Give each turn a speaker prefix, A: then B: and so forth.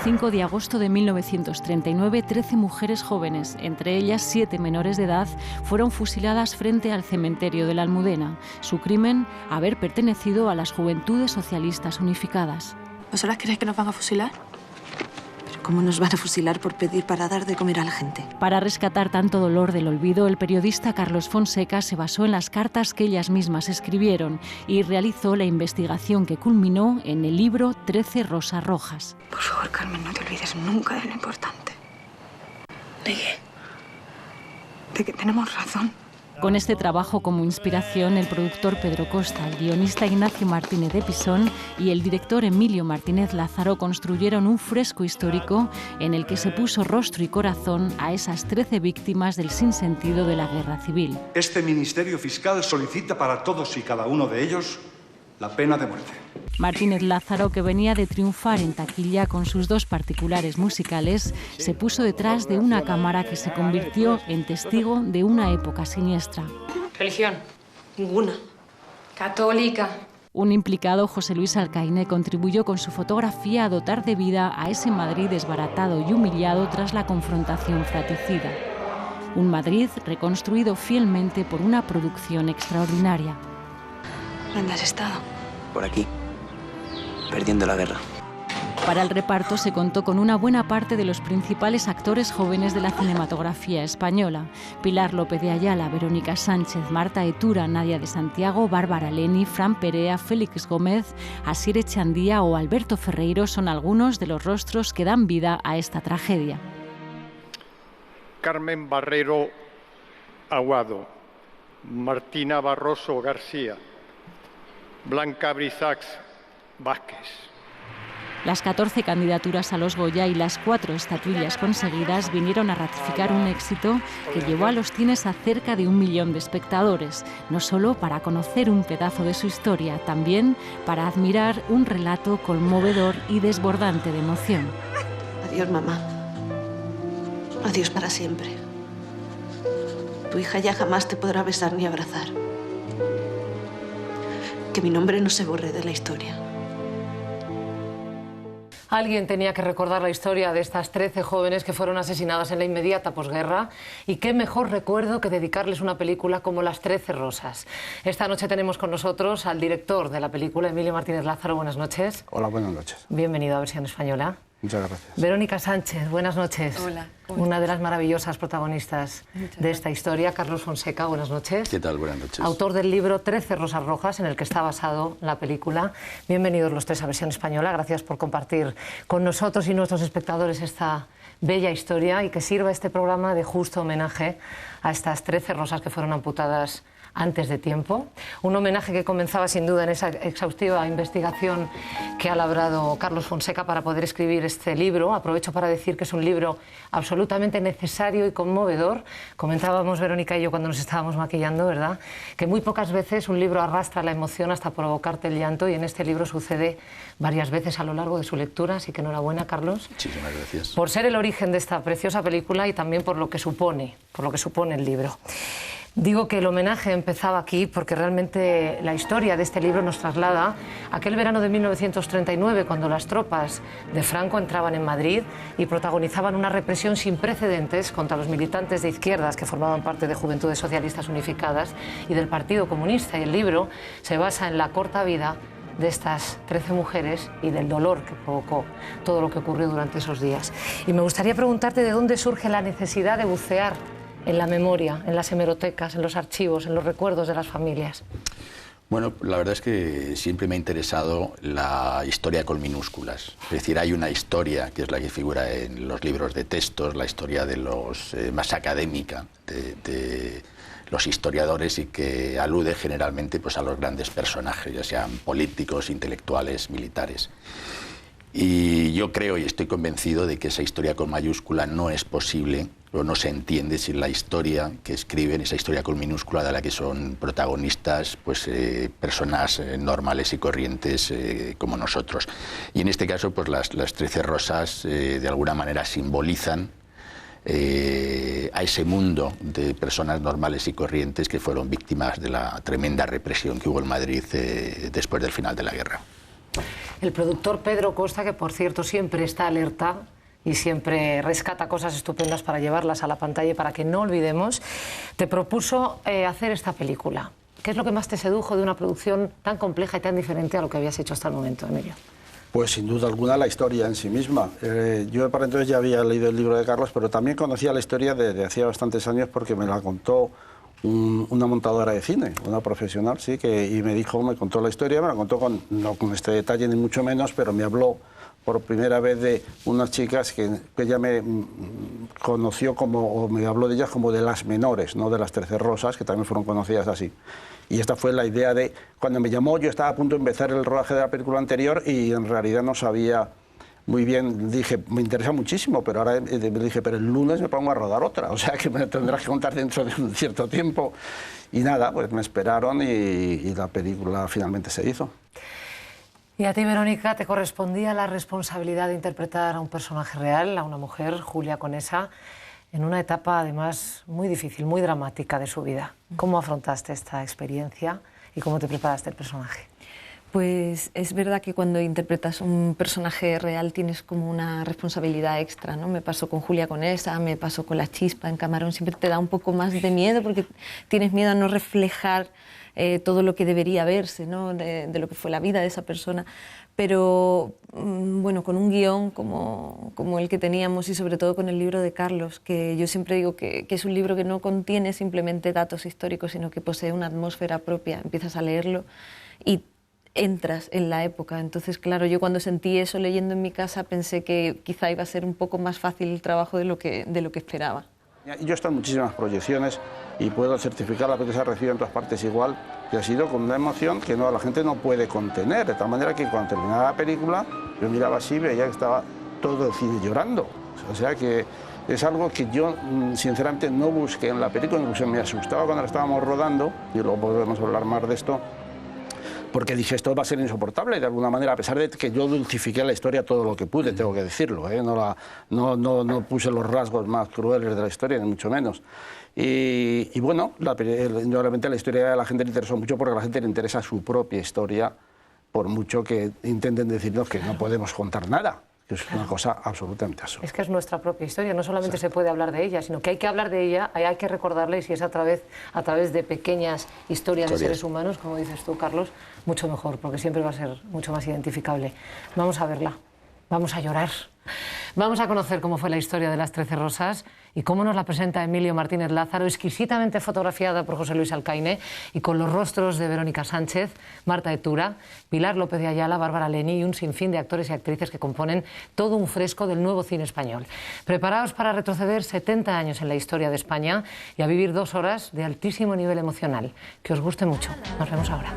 A: 5 de agosto de 1939, 13 mujeres jóvenes, entre ellas 7 menores de edad, fueron fusiladas frente al cementerio de la Almudena. Su crimen, haber pertenecido a las Juventudes Socialistas Unificadas.
B: ¿Vosotras creéis que nos van a fusilar?
C: ¿Cómo nos van a fusilar por pedir para dar de comer a la gente?
A: Para rescatar tanto dolor del olvido, el periodista Carlos Fonseca se basó en las cartas que ellas mismas escribieron y realizó la investigación que culminó en el libro 13 rosas rojas.
B: Por favor, Carmen, no te olvides nunca de lo importante. ¿De qué? De que tenemos razón.
A: Con este trabajo como inspiración, el productor Pedro Costa, el guionista Ignacio Martínez de Pisón y el director Emilio Martínez Lázaro construyeron un fresco histórico en el que se puso rostro y corazón a esas 13 víctimas del sinsentido de la guerra civil.
D: Este Ministerio Fiscal solicita para todos y cada uno de ellos la pena de muerte.
A: Martínez Lázaro, que venía de triunfar en taquilla con sus 2 particulares musicales, se puso detrás de una cámara que se convirtió en testigo de una época siniestra.
B: ¿Religión? Ninguna. Católica.
A: Un implicado, José Luis Alcaine, contribuyó con su fotografía a dotar de vida a ese Madrid desbaratado y humillado tras la confrontación fratricida. Un Madrid reconstruido fielmente por una producción extraordinaria.
B: ¿Dónde has estado?
E: Por aquí, perdiendo la guerra.
A: Para el reparto se contó con una buena parte de los principales actores jóvenes de la cinematografía española. Pilar López de Ayala, Verónica Sánchez, Marta Etura, Nadia de Santiago, Bárbara Leni, Fran Perea, Félix Gómez, Asier Echandía o Alberto Ferreiro son algunos de los rostros que dan vida a esta tragedia.
F: Carmen Barrero Aguado, Martina Barroso García, Blanca Brizax Vázquez.
A: Las 14 candidaturas a los Goya y las 4 estatuillas conseguidas vinieron a ratificar un éxito que llevó a los cines a cerca de 1 millón de espectadores, no solo para conocer un pedazo de su historia, también para admirar un relato conmovedor y desbordante de emoción.
C: Adiós, mamá. Adiós para siempre. Tu hija ya jamás te podrá besar ni abrazar. Que mi nombre no se borre de la historia.
G: Alguien tenía que recordar la historia de estas 13 jóvenes que fueron asesinadas en la inmediata posguerra, y qué mejor recuerdo que dedicarles una película como Las 13 rosas. Esta noche tenemos con nosotros al director de la película, Emilio Martínez Lázaro. Buenas noches.
H: Hola, buenas noches.
G: Bienvenido a Versión Española.
H: Muchas gracias.
G: Verónica Sánchez, buenas noches.
B: Hola.
G: Una de las maravillosas protagonistas de esta historia. Carlos Fonseca, buenas noches.
H: ¿Qué tal? Buenas noches.
G: Autor del libro 13 rosas rojas, en el que está basado la película. Bienvenidos los tres a Versión Española. Gracias por compartir con nosotros y nuestros espectadores esta bella historia, y que sirva este programa de justo homenaje a estas 13 rosas que fueron amputadas antes de tiempo. Un homenaje que comenzaba sin duda en esa exhaustiva investigación que ha labrado Carlos Fonseca para poder escribir este libro. Aprovecho para decir que es un libro absolutamente necesario y conmovedor. Comentábamos Verónica y yo cuando nos estábamos maquillando, ¿verdad?, que muy pocas veces un libro arrastra la emoción hasta provocarte el llanto, y en este libro sucede varias veces a lo largo de su lectura. Así que enhorabuena, Carlos.
H: Muchísimas gracias.
G: Por ser el origen de esta preciosa película y también por lo que supone el libro. Digo que el homenaje empezaba aquí porque realmente la historia de este libro nos traslada a aquel verano de 1939, cuando las tropas de Franco entraban en Madrid y protagonizaban una represión sin precedentes contra los militantes de izquierdas que formaban parte de Juventudes Socialistas Unificadas y del Partido Comunista. Y el libro se basa en la corta vida de estas 13 mujeres y del dolor que provocó todo lo que ocurrió durante esos días. Y me gustaría preguntarte de dónde surge la necesidad de bucear en la memoria, en las hemerotecas, en los archivos, en los recuerdos de las familias.
H: Bueno, la verdad es que siempre me ha interesado la historia con minúsculas. Es decir, hay una historia que es la que figura en los libros de textos, la historia de los más académica de los historiadores, y que alude generalmente pues a los grandes personajes, ya sean políticos, intelectuales, militares. Y yo creo y estoy convencido de que esa historia con mayúscula no es posible o no se entiende sin la historia que escriben, esa historia con minúscula de la que son protagonistas pues, personas normales y corrientes como nosotros. Y en este caso pues las 13 rosas de alguna manera simbolizan a ese mundo de personas normales y corrientes que fueron víctimas de la tremenda represión que hubo en Madrid después del final de la guerra.
G: el productor Pedro Costa, que por cierto siempre está alerta y siempre rescata cosas estupendas para llevarlas a la pantalla y para que no olvidemos, te propuso hacer esta película. ¿Qué es lo que más te sedujo de una producción tan compleja y tan diferente a lo que habías hecho hasta el momento, Emilio?
I: Pues sin duda alguna la historia en sí misma. Yo para entonces ya había leído el libro de Carlos, pero también conocía la historia de hacía bastantes años porque me la contó una montadora de cine, una profesional, sí, y me contó la historia, me la contó no con este detalle ni mucho menos, pero me habló por primera vez de unas chicas que ella me conoció o me habló de ellas como de las menores, no de las 13 rosas, que también fueron conocidas así. Y esta fue la idea de, cuando me llamó, yo estaba a punto de empezar el rodaje de la película anterior y en realidad no sabía muy bien, dije, me interesa muchísimo, pero ahora me dije, pero el lunes me pongo a rodar otra, o sea que me tendrás que contar dentro de un cierto tiempo. Y nada, pues me esperaron y la película finalmente se hizo.
G: Y a ti, Verónica, te correspondía la responsabilidad de interpretar a un personaje real, a una mujer, Julia Conesa, en una etapa además muy difícil, muy dramática de su vida. ¿Cómo afrontaste esta experiencia y cómo te preparaste el personaje?
J: Pues es verdad que cuando interpretas un personaje real tienes como una responsabilidad extra, ¿no? Me pasó con Julia Conesa, me pasó con La Chispa en Camarón, siempre te da un poco más de miedo porque tienes miedo a no reflejar todo lo que debería verse, ¿no? de lo que fue la vida de esa persona. Pero bueno, con un guión como el que teníamos y sobre todo con el libro de Carlos, que yo siempre digo que es un libro que no contiene simplemente datos históricos, sino que posee una atmósfera propia. Empiezas a leerlo y entras en la época. Entonces, claro, yo cuando sentí eso leyendo en mi casa pensé que quizá iba a ser un poco más fácil el trabajo de lo que esperaba.
I: Yo he estado en muchísimas proyecciones y puedo certificar la que se ha recibido en todas partes igual, que ha sido con una emoción que la gente no puede contener, de tal manera que cuando terminaba la película yo miraba así y veía que estaba todo el cine llorando. O sea que es algo que yo sinceramente no busqué en la película, incluso me asustaba cuando la estábamos rodando, y luego podemos hablar más de esto, porque dije, esto va a ser insoportable de alguna manera, a pesar de que yo dulcifiqué la historia todo lo que pude, tengo que decirlo, ¿eh? No puse los rasgos más crueles de la historia, ni mucho menos. Y bueno, realmente la historia a la gente le interesó mucho porque a la gente le interesa su propia historia, por mucho que intenten decirnos que no podemos contar nada. Que es una cosa absolutamente absurda.
G: Es que es nuestra propia historia, no solamente se puede hablar de ella, sino que hay que hablar de ella, hay que recordarla, y si es a través de pequeñas historias de seres humanos, como dices tú, Carlos, mucho mejor, porque siempre va a ser mucho más identificable. Vamos a verla, vamos a llorar, vamos a conocer cómo fue la historia de las 13 rosas y cómo nos la presenta Emilio Martínez Lázaro, exquisitamente fotografiada por José Luis Alcaine y con los rostros de Verónica Sánchez, Marta Etura, Pilar López de Ayala, Bárbara Leni y un sinfín de actores y actrices que componen todo un fresco del nuevo cine español. Preparaos para retroceder 70 años en la historia de España y a vivir 2 horas de altísimo nivel emocional. Que os guste mucho. Nos vemos ahora.